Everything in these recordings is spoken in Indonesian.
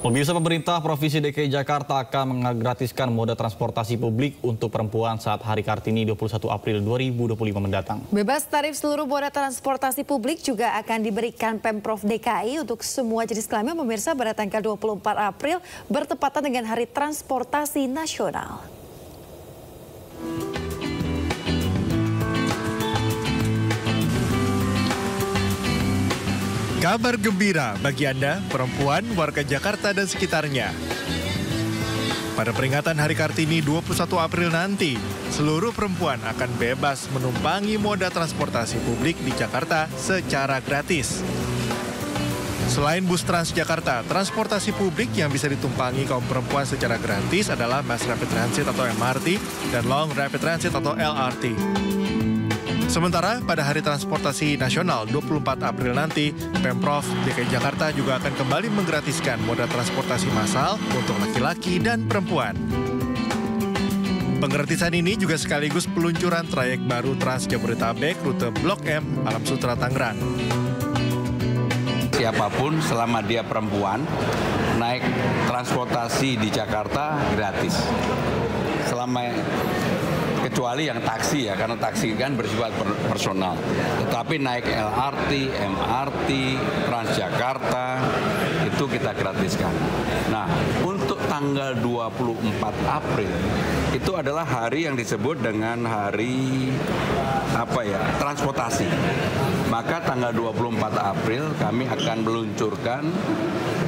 Pemirsa, pemerintah Provinsi DKI Jakarta akan menggratiskan moda transportasi publik untuk perempuan saat Hari Kartini 21 April 2025 mendatang. Bebas tarif seluruh moda transportasi publik juga akan diberikan Pemprov DKI untuk semua jenis kelamin, pemirsa, pada tanggal 24 April bertepatan dengan Hari Transportasi Nasional. Kabar gembira bagi Anda, perempuan, warga Jakarta dan sekitarnya. Pada peringatan Hari Kartini 21 April nanti, seluruh perempuan akan bebas menumpangi moda transportasi publik di Jakarta secara gratis. Selain bus Transjakarta, transportasi publik yang bisa ditumpangi kaum perempuan secara gratis adalah Mass Rapid Transit atau MRT dan Long Rapid Transit atau LRT. Sementara pada Hari Transportasi Nasional 24 April nanti, Pemprov DKI Jakarta juga akan kembali menggratiskan moda transportasi massal untuk laki-laki dan perempuan. Penggratisan ini juga sekaligus peluncuran trayek baru Trans Jabodetabek rute Blok M, Alam Sutera, Tangerang. Siapapun selama dia perempuan, naik transportasi di Jakarta gratis. Kecuali yang taksi ya, karena taksi kan bersifat personal. Tetapi naik LRT, MRT, Transjakarta, itu kita gratiskan. Nah, untuk tanggal 24 April, itu adalah hari yang disebut dengan hari transportasi. Maka tanggal 24 April kami akan meluncurkan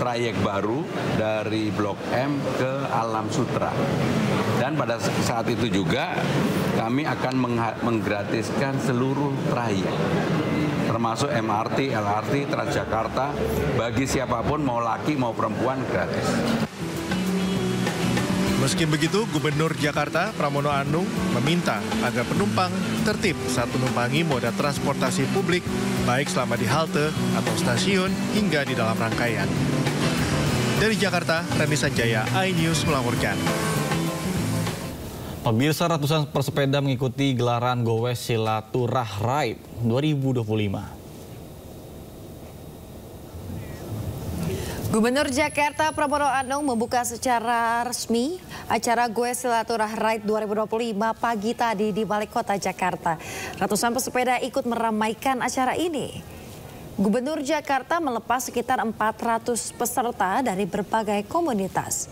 trayek baru dari Blok M ke Alam Sutera. Dan pada saat itu juga kami akan menggratiskan seluruh trayek, termasuk MRT, LRT, Transjakarta, bagi siapapun, mau laki mau perempuan, gratis. Meski begitu, Gubernur Jakarta Pramono Anung meminta agar penumpang tertib saat menumpangi moda transportasi publik, baik selama di halte atau stasiun hingga di dalam rangkaian. Dari Jakarta, Rani Sanjaya, iNews melaporkan. Pemirsa, ratusan pesepeda mengikuti gelaran Gowes Silaturah Ride 2025. Gubernur Jakarta Pramono Anung membuka secara resmi acara Gowes Silaturah Ride 2025 pagi tadi di Balai Kota Jakarta. Ratusan pesepeda ikut meramaikan acara ini. Gubernur Jakarta melepas sekitar 400 peserta dari berbagai komunitas.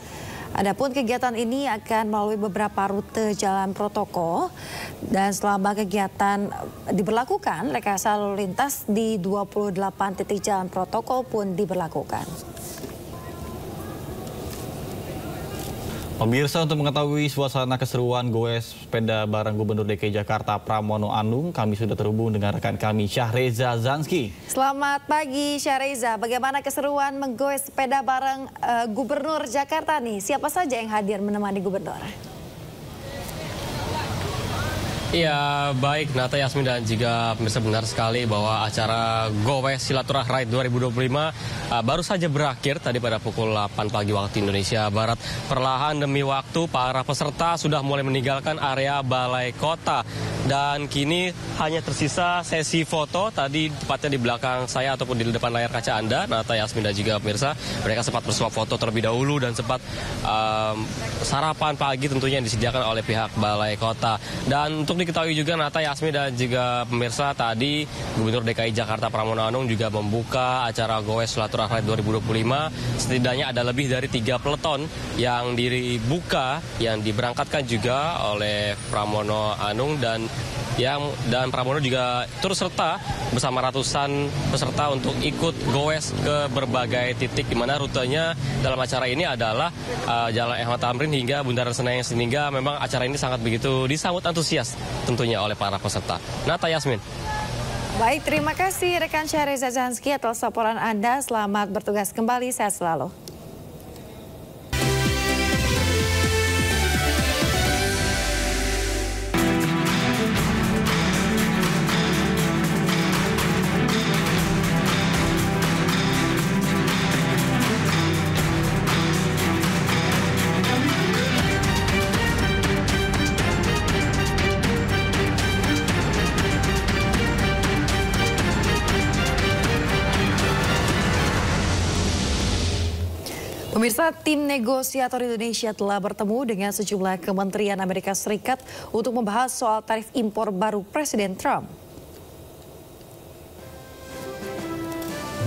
Adapun kegiatan ini akan melalui beberapa rute jalan protokol dan selama kegiatan diberlakukan, rekayasa lalu lintas di 28 titik jalan protokol pun diberlakukan. Pemirsa, untuk mengetahui suasana keseruan Gowes sepeda bareng Gubernur DKI Jakarta Pramono Anung, kami sudah terhubung dengan rekan kami Syahreza Zanski. Selamat pagi Syahreza, bagaimana keseruan menggoes sepeda bareng Gubernur Jakarta nih? Siapa saja yang hadir menemani Gubernur? Iya, baik Nata, Yasmin dan juga pemirsa, benar sekali bahwa acara Gowes Silaturah Ride 2025 baru saja berakhir tadi pada pukul 8 pagi waktu Indonesia Barat. Perlahan demi waktu para peserta sudah mulai meninggalkan area Balai Kota dan kini hanya tersisa sesi foto tadi tepatnya di belakang saya ataupun di depan layar kaca Anda, Nata, Yasmin dan juga pemirsa. Mereka sempat bersuap foto terlebih dahulu dan sempat sarapan pagi tentunya yang disediakan oleh pihak Balai Kota. Dan untuk diketahui juga Nata, Yasmin dan juga pemirsa, tadi Gubernur DKI Jakarta Pramono Anung juga membuka acara Gowes Silaturah Ride 2025. Setidaknya ada lebih dari 3 peleton yang dibuka, yang diberangkatkan juga oleh Pramono Anung dan Pramono juga turut serta bersama ratusan peserta untuk ikut gowes ke berbagai titik, di mana rutenya dalam acara ini adalah Jalan Ahmad Tamrin hingga Bundaran Senayan, sehingga memang acara ini sangat begitu disambut antusias tentunya oleh para peserta. Nata, Yasmin. Baik, terima kasih rekan Syahreza Zanski atas laporan Anda. Selamat bertugas kembali, sehat selalu. Pemirsa, tim negosiator Indonesia telah bertemu dengan sejumlah kementerian Amerika Serikat untuk membahas soal tarif impor baru Presiden Trump.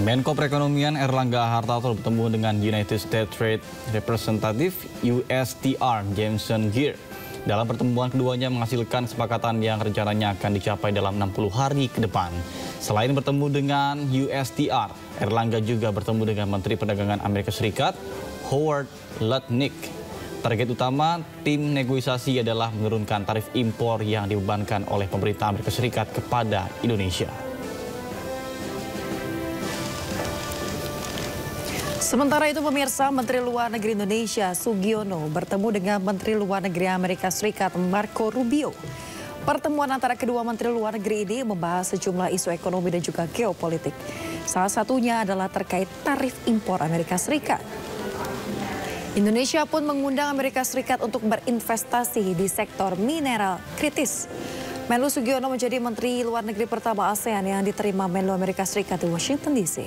Menko Perekonomian Erlangga Hartarto bertemu dengan United States Trade Representative USTR Jameson Geer. Dalam pertemuan keduanya menghasilkan kesepakatan yang rencananya akan dicapai dalam 60 hari ke depan. Selain bertemu dengan USTR, Erlangga juga bertemu dengan Menteri Perdagangan Amerika Serikat Howard Lutnick. Target utama tim negosiasi adalah menurunkan tarif impor yang dibebankan oleh pemerintah Amerika Serikat kepada Indonesia. Sementara itu pemirsa, Menteri Luar Negeri Indonesia Sugiono bertemu dengan Menteri Luar Negeri Amerika Serikat Marco Rubio. Pertemuan antara kedua Menteri Luar Negeri ini membahas sejumlah isu ekonomi dan juga geopolitik. Salah satunya adalah terkait tarif impor Amerika Serikat. Indonesia pun mengundang Amerika Serikat untuk berinvestasi di sektor mineral kritis. Menlu Sugiono menjadi Menteri Luar Negeri pertama ASEAN yang diterima Menlu Amerika Serikat di Washington DC.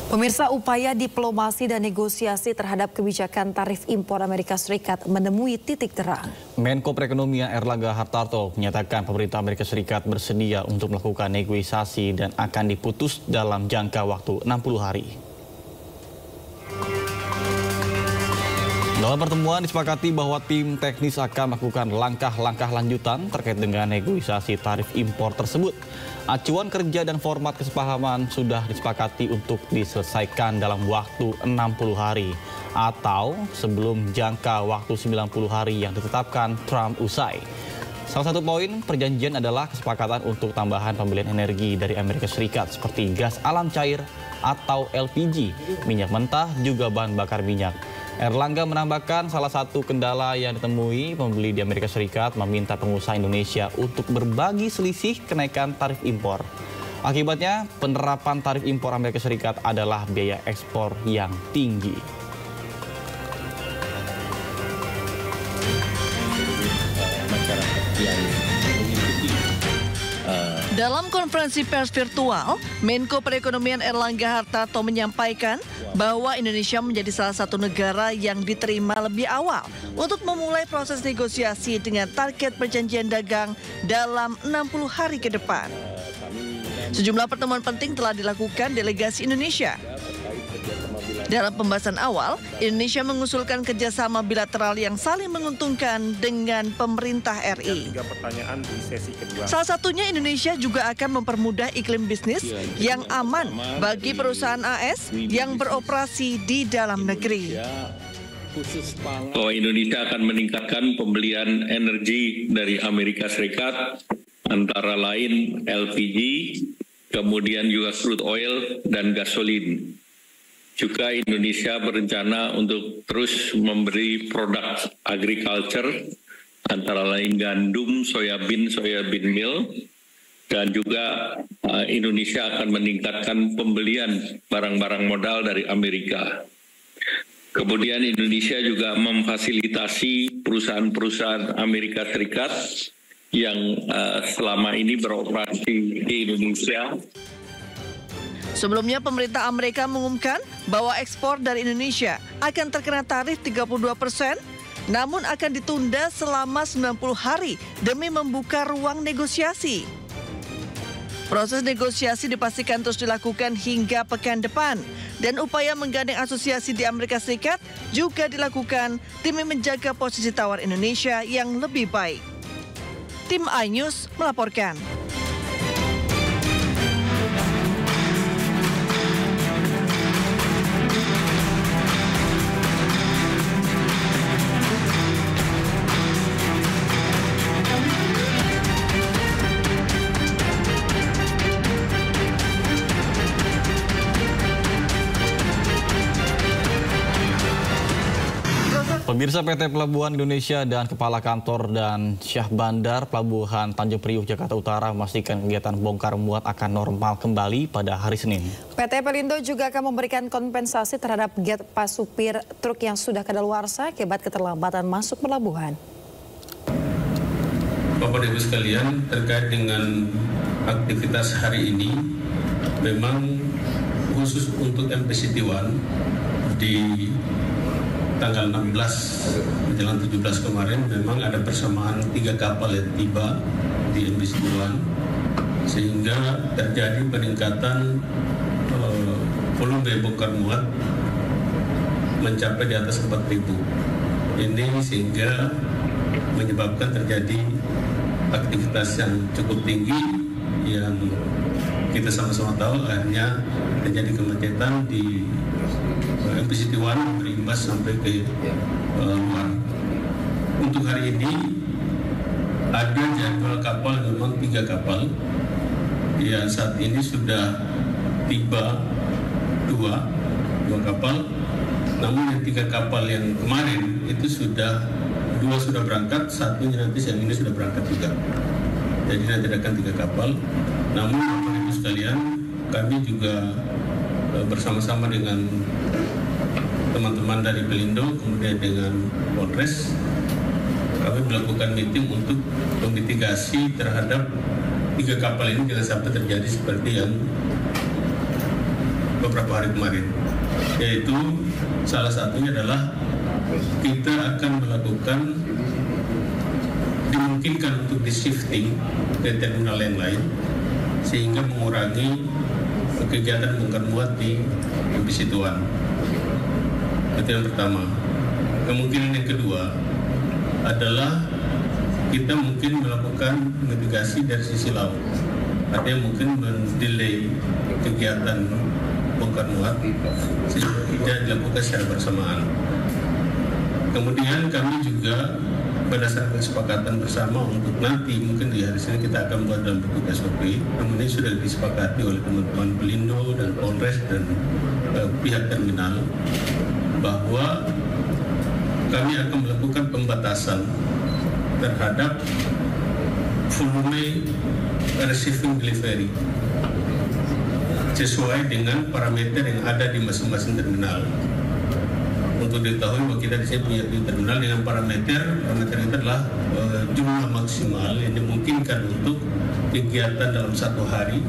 Pemirsa, upaya diplomasi dan negosiasi terhadap kebijakan tarif impor Amerika Serikat menemui titik terang. Menko Perekonomian Erlangga Hartarto menyatakan pemerintah Amerika Serikat bersedia untuk melakukan negosiasi dan akan diputus dalam jangka waktu 60 hari. Dalam pertemuan disepakati bahwa tim teknis akan melakukan langkah-langkah lanjutan terkait dengan negosiasi tarif impor tersebut. Acuan kerja dan format kesepahaman sudah disepakati untuk diselesaikan dalam waktu 60 hari atau sebelum jangka waktu 90 hari yang ditetapkan Trump usai. Salah satu poin perjanjian adalah kesepakatan untuk tambahan pembelian energi dari Amerika Serikat seperti gas alam cair atau LPG, minyak mentah, juga bahan bakar minyak. Erlangga menambahkan salah satu kendala yang ditemui pembeli di Amerika Serikat meminta pengusaha Indonesia untuk berbagi selisih kenaikan tarif impor. Akibatnya, penerapan tarif impor Amerika Serikat adalah biaya ekspor yang tinggi. Dalam konferensi pers virtual, Menko Perekonomian Erlangga Hartarto menyampaikan bahwa Indonesia menjadi salah satu negara yang diterima lebih awal untuk memulai proses negosiasi dengan target perjanjian dagang dalam 60 hari ke depan. Sejumlah pertemuan penting telah dilakukan delegasi Indonesia. Dalam pembahasan awal, Indonesia mengusulkan kerjasama bilateral yang saling menguntungkan dengan pemerintah RI. Salah satunya Indonesia juga akan mempermudah iklim bisnis yang aman bagi perusahaan AS yang beroperasi di dalam negeri. Bahwa Indonesia akan meningkatkan pembelian energi dari Amerika Serikat, antara lain LPG, kemudian juga crude oil dan gasolin. Juga Indonesia berencana untuk terus memberi produk agriculture, antara lain gandum, soybean meal, dan juga Indonesia akan meningkatkan pembelian barang-barang modal dari Amerika. Kemudian Indonesia juga memfasilitasi perusahaan-perusahaan Amerika Serikat yang selama ini beroperasi di Indonesia. Sebelumnya pemerintah Amerika mengumumkan bahwa ekspor dari Indonesia akan terkena tarif 32%, namun akan ditunda selama 90 hari demi membuka ruang negosiasi. Proses negosiasi dipastikan terus dilakukan hingga pekan depan, dan upaya menggandeng asosiasi di Amerika Serikat juga dilakukan demi menjaga posisi tawar Indonesia yang lebih baik. Tim iNews melaporkan. Pemirsa, PT Pelabuhan Indonesia dan Kepala Kantor dan Syah Bandar Pelabuhan Tanjung Priuk, Jakarta Utara memastikan kegiatan bongkar muat akan normal kembali pada hari Senin. PT Pelindo juga akan memberikan kompensasi terhadap pas supir truk yang sudah kadaluarsa akibat keterlambatan masuk pelabuhan. Bapak Ibu sekalian, terkait dengan aktivitas hari ini memang khusus untuk MPCT-1 di tanggal 16 menjelang 17 kemarin memang ada persamaan 3 kapal yang tiba di MPCT-1 sehingga terjadi peningkatan volume bongkar muat mencapai di atas 4.000. Ini sehingga menyebabkan terjadi aktivitas yang cukup tinggi yang kita sama-sama tahu akhirnya terjadi kemacetan di MPCT-1 berimbas sampai ke luar. Untuk hari ini ada jadwal kapal memang 3 kapal yang saat ini sudah tiba 2 kapal, namun yang 3 kapal yang kemarin itu sudah 2 sudah berangkat, satunya nanti siang ini sudah berangkat juga. Jadi nanti akan 3 kapal. Namun Bapak Ibu sekalian, kami juga bersama-sama dengan teman-teman dari Pelindo, kemudian dengan Polres, kami melakukan meeting untuk memitigasi terhadap 3 kapal ini jangan sampai terjadi seperti yang beberapa hari kemarin. Yaitu salah satunya adalah kita akan melakukan dimungkinkan untuk di-shifting ke terminal yang lain sehingga mengurangi kegiatan bongkar muat di MPCT-1. Itu yang pertama. Kemungkinan yang kedua adalah kita mungkin melakukan mitigasi dari sisi laut. Artinya mungkin mendelay kegiatan bongkar muat sehingga tidak dilakukan secara bersamaan. Kemudian kami juga berdasarkan kesepakatan bersama untuk nanti mungkin di hari Senin kita akan buat dalam bentuk SOP. Namun ini sudah disepakati oleh teman-teman Pelindo dan Polres dan pihak terminal bahwa kami akan melakukan pembatasan terhadap volume receiving delivery sesuai dengan parameter yang ada di masing-masing terminal. Untuk diketahui bahwa kita di sini punya terminal dengan parameter itu adalah jumlah maksimal yang dimungkinkan untuk kegiatan dalam 1 hari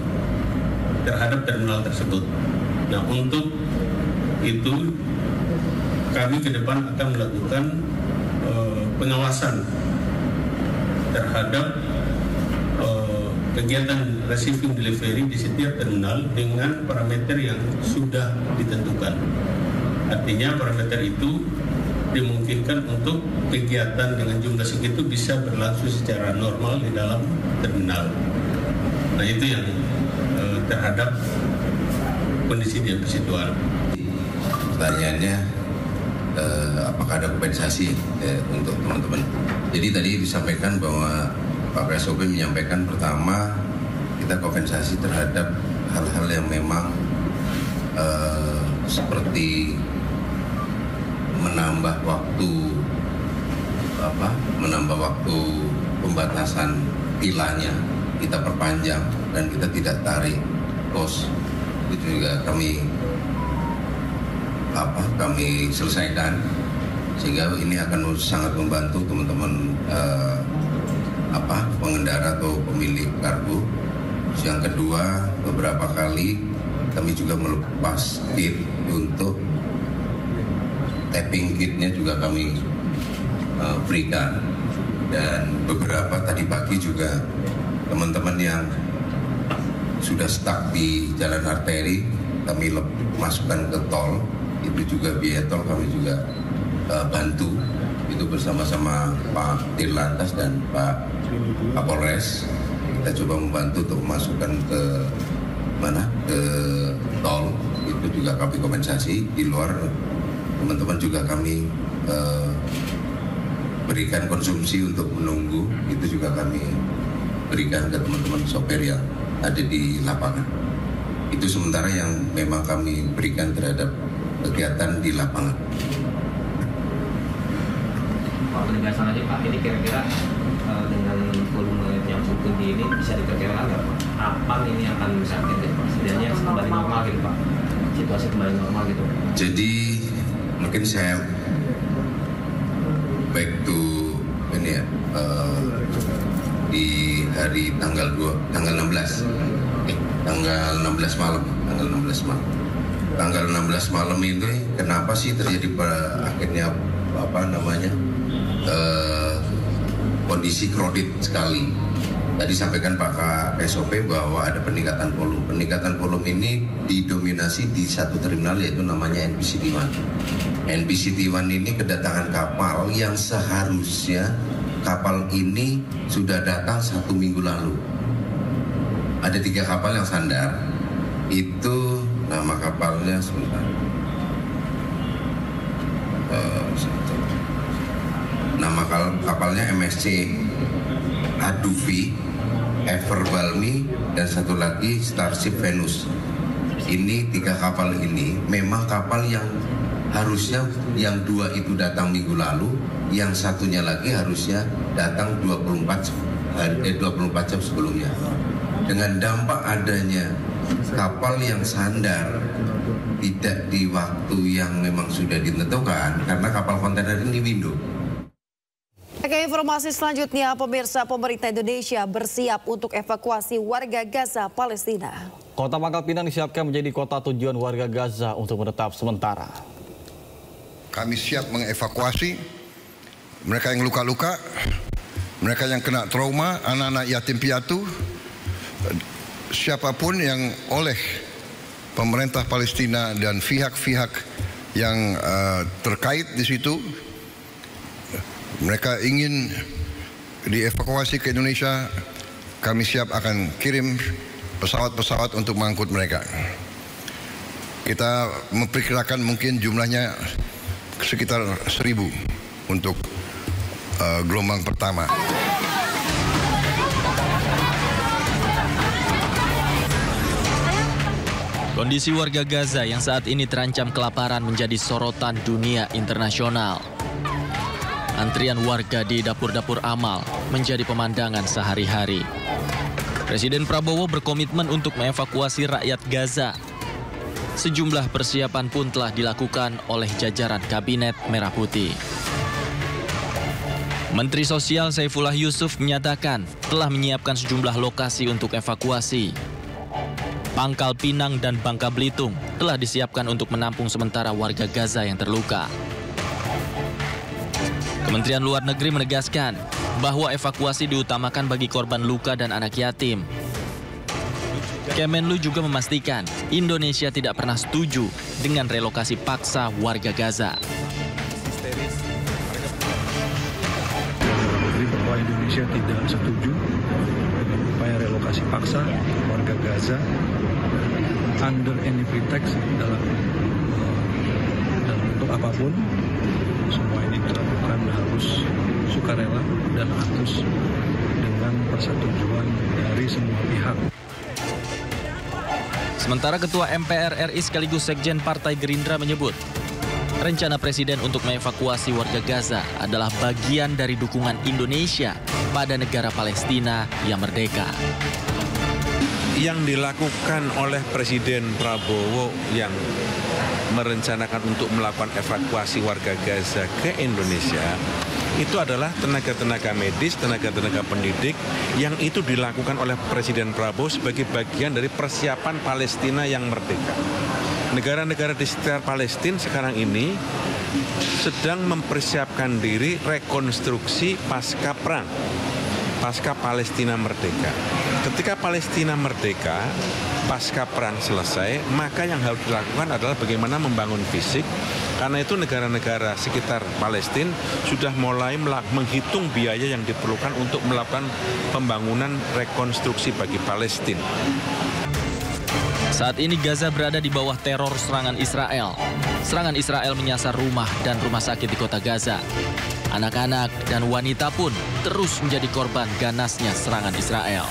terhadap terminal tersebut. Nah, untuk itu kami ke depan akan melakukan pengawasan terhadap kegiatan receiving delivery di setiap terminal dengan parameter yang sudah ditentukan. Artinya parameter itu dimungkinkan untuk kegiatan dengan jumlah segitu bisa berlangsung secara normal di dalam terminal. Nah, itu yang terhadap kondisi di MPCT-1. Pertanyaannya apakah ada kompensasi untuk teman-teman? Jadi tadi disampaikan bahwa Pak Presop menyampaikan pertama kita kompensasi terhadap hal-hal yang memang seperti menambah waktu pembatasan tilanya kita perpanjang dan kita tidak tarik kos. Itu juga kami selesaikan sehingga ini akan sangat membantu teman-teman pengendara atau pemilik kargo. Yang kedua, beberapa kali kami juga melepas kit untuk tapping kitnya juga kami berikan, dan beberapa tadi pagi juga teman-teman yang sudah stuck di jalan arteri kami masukkan ke tol, itu juga biaya tol kami juga bantu, itu bersama-sama Pak Dirlantas dan Pak Kapolres. Kita coba membantu untuk memasukkan ke tol, itu juga kami kompensasi. Di luar teman-teman juga kami berikan konsumsi untuk menunggu, itu juga kami berikan ke teman-teman sopir yang ada di lapangan. Itu sementara yang memang kami berikan terhadap kegiatan di lapangan. Pak, penegasan aja Pak, ini kira-kira dengan volume yang cukup tinggi ini bisa diperkirakan nggak Pak? Kapan ini akan bisa setidaknya kembali normal gitu Pak? Situasi kembali normal gitu. Jadi mungkin saya back to ini ya, di hari tanggal 16 malam. Tanggal 16 malam ini kenapa sih terjadi akhirnya kondisi kredit sekali. Tadi sampaikan Pak SOP bahwa ada peningkatan volume. Peningkatan volume ini didominasi di satu terminal yaitu namanya NPCT-1. NPCT-1 ini kedatangan kapal yang seharusnya kapal ini sudah datang 1 minggu lalu. Ada 3 kapal yang sandar. Itu nama kapalnya sebentar. Nama kapalnya MSC Aduvi, Everbalmi, dan satu lagi Starship Venus. Ini 3 kapal ini memang kapal yang harusnya yang 2 itu datang minggu lalu, yang satunya lagi harusnya datang 24 jam sebelumnya. Dengan dampak adanya kapal yang sandar tidak di waktu yang memang sudah ditentukan karena kapal kontainer ini window. Oke, informasi selanjutnya, pemirsa, pemerintah Indonesia bersiap untuk evakuasi warga Gaza, Palestina. Kota Pangkal Pinang disiapkan menjadi kota tujuan warga Gaza untuk menetap sementara. Kami siap mengevakuasi mereka yang luka-luka, mereka yang kena trauma, anak-anak yatim piatu, siapapun yang oleh pemerintah Palestina dan pihak-pihak yang terkait di situ. Mereka ingin dievakuasi ke Indonesia, kami siap akan kirim pesawat-pesawat untuk mengangkut mereka. Kita memperkirakan mungkin jumlahnya sekitar 1.000 untuk gelombang pertama. Kondisi warga Gaza yang saat ini terancam kelaparan menjadi sorotan dunia internasional. Antrian warga di dapur-dapur amal menjadi pemandangan sehari-hari. Presiden Prabowo berkomitmen untuk mengevakuasi rakyat Gaza. Sejumlah persiapan pun telah dilakukan oleh jajaran Kabinet Merah Putih. Menteri Sosial Saifullah Yusuf menyatakan telah menyiapkan sejumlah lokasi untuk evakuasi. Pangkal Pinang dan Bangka Belitung telah disiapkan untuk menampung sementara warga Gaza yang terluka. Kementerian Luar Negeri menegaskan bahwa evakuasi diutamakan bagi korban luka dan anak yatim. Kemenlu juga memastikan Indonesia tidak pernah setuju dengan relokasi paksa warga Gaza. Bahwa Indonesia tidak setuju dengan upaya relokasi paksa warga Gaza under any pretext dalam bentuk apapun. Semua ini dilakukan harus sukarela dan harus dengan persetujuan dari semua pihak. Sementara Ketua MPR RI sekaligus Sekjen Partai Gerindra menyebut, rencana Presiden untuk mengevakuasi warga Gaza adalah bagian dari dukungan Indonesia pada negara Palestina yang merdeka. Yang dilakukan oleh Presiden Prabowo yang merencanakan untuk melakukan evakuasi warga Gaza ke Indonesia itu adalah tenaga-tenaga medis, tenaga-tenaga pendidik yang itu dilakukan oleh Presiden Prabowo sebagai bagian dari persiapan Palestina yang merdeka. Negara-negara di sekitar Palestina sekarang ini sedang mempersiapkan diri rekonstruksi pasca perang, pasca Palestina merdeka. Ketika Palestina merdeka, pasca perang selesai, maka yang harus dilakukan adalah bagaimana membangun fisik. Karena itu negara-negara sekitar Palestina sudah mulai menghitung biaya yang diperlukan untuk melakukan pembangunan rekonstruksi bagi Palestina. Saat ini Gaza berada di bawah teror serangan Israel. Serangan Israel menyasar rumah dan rumah sakit di kota Gaza. Anak-anak dan wanita pun terus menjadi korban ganasnya serangan Israel.